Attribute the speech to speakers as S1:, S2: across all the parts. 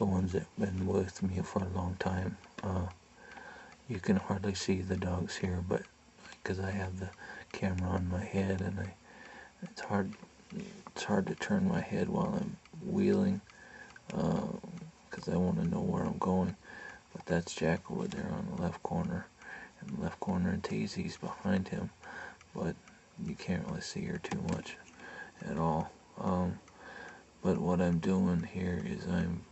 S1: the ones that have been with me for a long time. You can hardly see the dogs here, but because I have the camera on my head, and it's hard to turn my head while I'm wheeling, because I want to know where I'm going. But that's Jack over there on the left corner, and Tayzy's behind him, but you can't really see her too much at all. But what I'm doing here is I'm,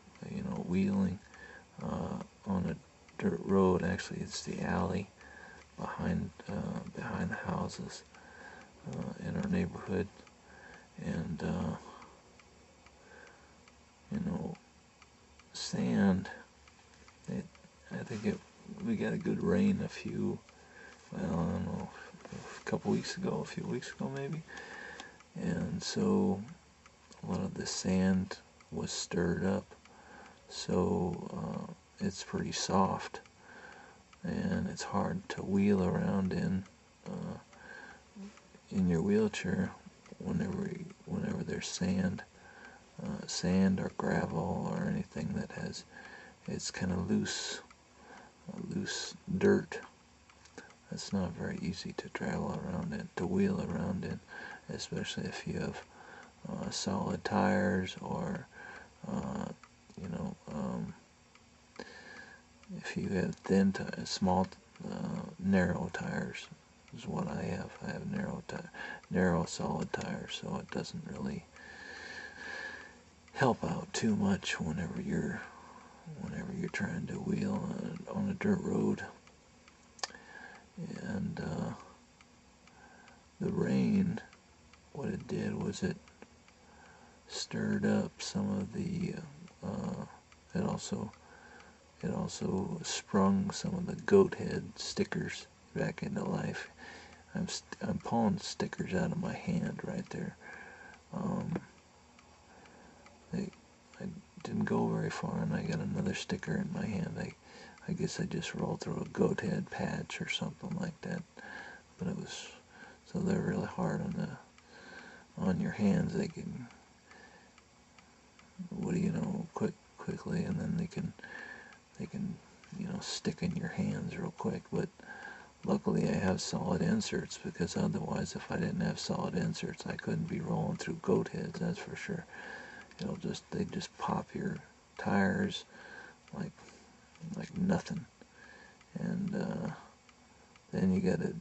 S1: wheeling on a dirt road. Actually, it's the alley behind the houses in our neighborhood, and sand. I think we got a good rain a few weeks ago maybe, and so a lot of the sand was stirred up, so it's pretty soft, and it's hard to wheel around in your wheelchair whenever there's sand or gravel or anything that it's kind of loose dirt. It's not very easy to travel around in, to wheel around in, especially if you have solid tires, or if you have thin small narrow tires is what I have. I have narrow solid tires, so it doesn't really help out too much whenever you're trying to wheel on a dirt road. And the rain, what it did was it stirred up some of the it also sprung some of the goat head stickers back into life. I'm pulling stickers out of my hand right there. I didn't go very far, and I got another sticker in my hand. I guess I just rolled through a goat head patch or something like that. But so they're really hard on your hands. They can, quickly, and then they can stick in your hands real quick. But luckily I have solid inserts, because otherwise, if I didn't have solid inserts, I couldn't be rolling through goat heads, that's for sure. They just pop your tires like nothing, and then you gotta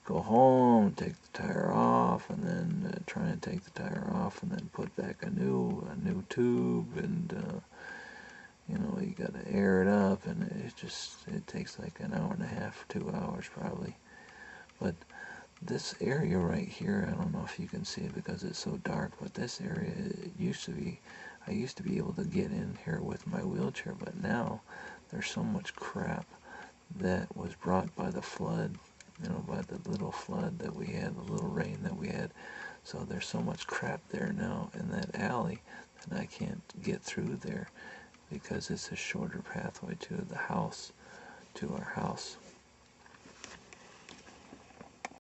S1: go home, take the tire off, and then try and take the tire off, and then put back a new tube, and you gotta air it up, and it takes like an hour and a half, 2 hours probably. But this area right here, I don't know if you can see it because it's so dark, but this area, I used to be able to get in here with my wheelchair, but now there's so much crap that was brought by the flood, by the little flood that we had, the little rain that we had. So there's so much crap there now in that alley that I can't get through there, because it's a shorter pathway to our house.